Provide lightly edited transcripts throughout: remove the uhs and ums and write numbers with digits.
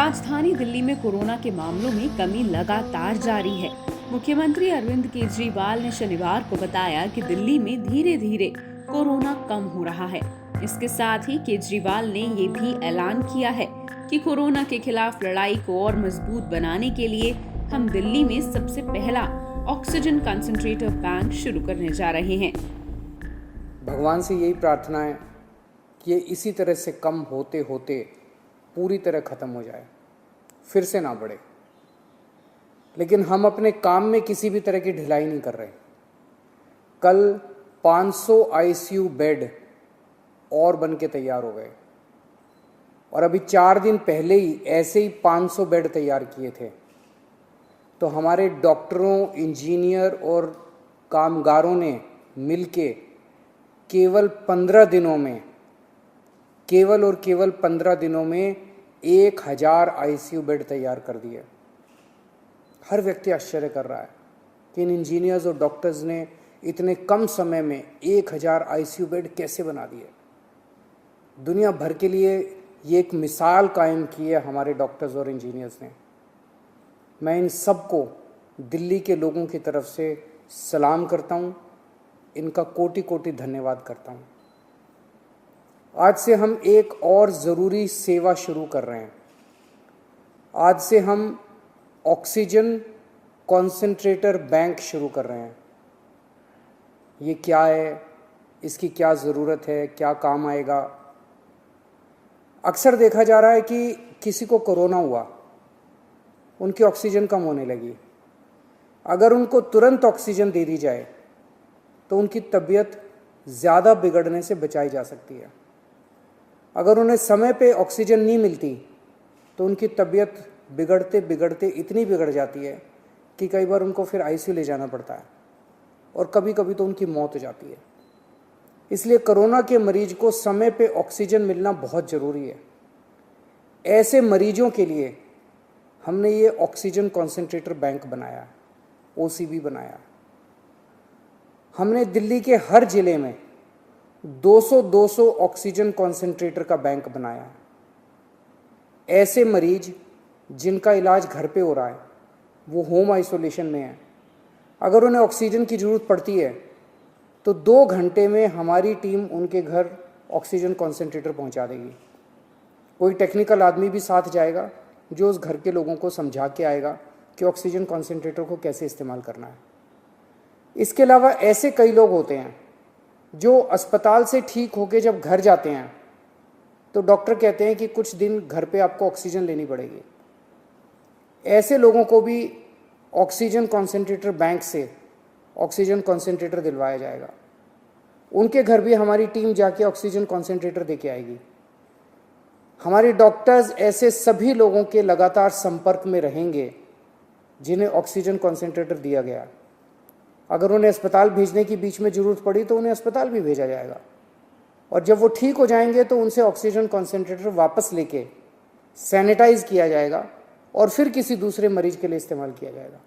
राजधानी दिल्ली में कोरोना के मामलों में कमी लगातार जारी है। मुख्यमंत्री अरविंद केजरीवाल ने शनिवार को बताया कि दिल्ली में धीरे धीरे कोरोना कम हो रहा है। इसके साथ ही केजरीवाल ने ये भी ऐलान किया है कि कोरोना के खिलाफ लड़ाई को और मजबूत बनाने के लिए हम दिल्ली में सबसे पहला ऑक्सीजन कंसंट्रेटर बैंक शुरू करने जा रहे हैं। भगवान से यही प्रार्थना है कि ये इसी तरह से कम होते होते पूरी तरह ख़त्म हो जाए, फिर से ना बढ़े। लेकिन हम अपने काम में किसी भी तरह की ढिलाई नहीं कर रहे। कल 500 आईसीयू बेड और बन के तैयार हो गए और अभी 4 दिन पहले ही ऐसे ही 500 बेड तैयार किए थे। तो हमारे डॉक्टरों, इंजीनियर और कामगारों ने मिलके केवल 15 दिनों में केवल 15 दिनों में 1000 आईसीयू बेड तैयार कर दिए। हर व्यक्ति आश्चर्य कर रहा है कि इन इंजीनियर्स और डॉक्टर्स ने इतने कम समय में 1000 आईसीयू बेड कैसे बना दिए। दुनिया भर के लिए ये एक मिसाल कायम की है हमारे डॉक्टर्स और इंजीनियर्स ने। मैं इन सबको दिल्ली के लोगों की तरफ से सलाम करता हूँ, इनका कोटि कोटि धन्यवाद करता हूँ। आज से हम एक और ज़रूरी सेवा शुरू कर रहे हैं। आज से हम ऑक्सीजन कॉन्सेंट्रेटर बैंक शुरू कर रहे हैं। ये क्या है, इसकी क्या ज़रूरत है, क्या काम आएगा? अक्सर देखा जा रहा है कि किसी को कोरोना हुआ, उनकी ऑक्सीजन कम होने लगी। अगर उनको तुरंत ऑक्सीजन दे दी जाए तो उनकी तबीयत ज़्यादा बिगड़ने से बचाई जा सकती है। अगर उन्हें समय पे ऑक्सीजन नहीं मिलती तो उनकी तबीयत बिगड़ते बिगड़ते इतनी बिगड़ जाती है कि कई बार उनको फिर आईसीयू ले जाना पड़ता है और कभी कभी तो उनकी मौत हो जाती है। इसलिए कोरोना के मरीज को समय पे ऑक्सीजन मिलना बहुत ज़रूरी है। ऐसे मरीजों के लिए हमने ये ऑक्सीजन कॉन्सेंट्रेटर बैंक बनाया, ओसीबी बनाया। हमने दिल्ली के हर जिले में 200 ऑक्सीजन कॉन्सेंट्रेटर का बैंक बनाया है। ऐसे मरीज जिनका इलाज घर पे हो रहा है, वो होम आइसोलेशन में है, अगर उन्हें ऑक्सीजन की ज़रूरत पड़ती है तो 2 घंटे में हमारी टीम उनके घर ऑक्सीजन कॉन्सेंट्रेटर पहुंचा देगी। कोई टेक्निकल आदमी भी साथ जाएगा जो उस घर के लोगों को समझा के आएगा कि ऑक्सीजन कॉन्सेंट्रेटर को कैसे इस्तेमाल करना है। इसके अलावा ऐसे कई लोग होते हैं जो अस्पताल से ठीक होकर जब घर जाते हैं तो डॉक्टर कहते हैं कि कुछ दिन घर पे आपको ऑक्सीजन लेनी पड़ेगी। ऐसे लोगों को भी ऑक्सीजन कॉन्सेंट्रेटर बैंक से ऑक्सीजन कॉन्सेंट्रेटर दिलवाया जाएगा। उनके घर भी हमारी टीम जाके ऑक्सीजन कॉन्सेंट्रेटर देके आएगी। हमारे डॉक्टर्स ऐसे सभी लोगों के लगातार संपर्क में रहेंगे जिन्हें ऑक्सीजन कॉन्सेंट्रेटर दिया गया। अगर उन्हें अस्पताल भेजने की बीच में ज़रूरत पड़ी तो उन्हें अस्पताल भी भेजा जाएगा और जब वो ठीक हो जाएंगे तो उनसे ऑक्सीजन कॉन्सेंट्रेटर वापस लेके सैनिटाइज किया जाएगा और फिर किसी दूसरे मरीज के लिए इस्तेमाल किया जाएगा।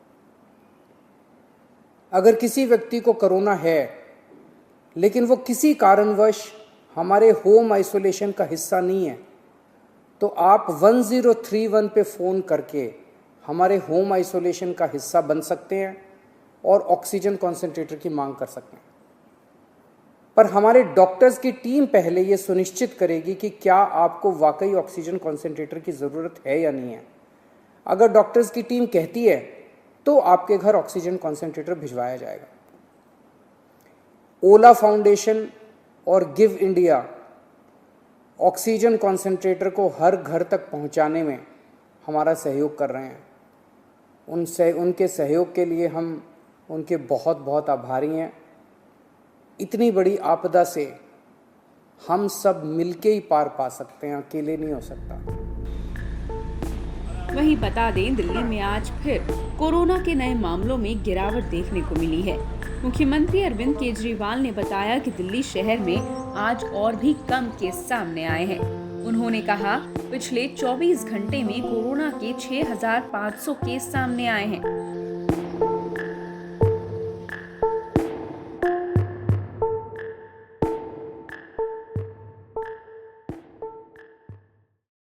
अगर किसी व्यक्ति को कोरोना है लेकिन वो किसी कारणवश हमारे होम आइसोलेशन का हिस्सा नहीं है तो आप 1031 पे फ़ोन करके हमारे होम आइसोलेशन का हिस्सा बन सकते हैं और ऑक्सीजन कॉन्सेंट्रेटर की मांग कर सकते हैं। पर हमारे डॉक्टर्स की टीम पहले ये सुनिश्चित करेगी कि क्या आपको वाकई ऑक्सीजन कॉन्सेंट्रेटर की ज़रूरत है या नहीं है। अगर डॉक्टर्स की टीम कहती है तो आपके घर ऑक्सीजन कॉन्सेंट्रेटर भिजवाया जाएगा। ओला फाउंडेशन और गिव इंडिया ऑक्सीजन कॉन्सेंट्रेटर को हर घर तक पहुंचाने में हमारा सहयोग कर रहे हैं। उनके सहयोग के लिए हम उनके बहुत बहुत आभारी हैं। इतनी बड़ी आपदा से हम सब मिलके ही पार पा सकते हैं, अकेले नहीं हो सकता। वहीं बता दें, दिल्ली में आज फिर कोरोना के नए मामलों में गिरावट देखने को मिली है। मुख्यमंत्री अरविंद केजरीवाल ने बताया कि दिल्ली शहर में आज और भी कम केस सामने आए हैं। उन्होंने कहा, पिछले 24 घंटे में कोरोना के 6500 केस सामने आए हैं।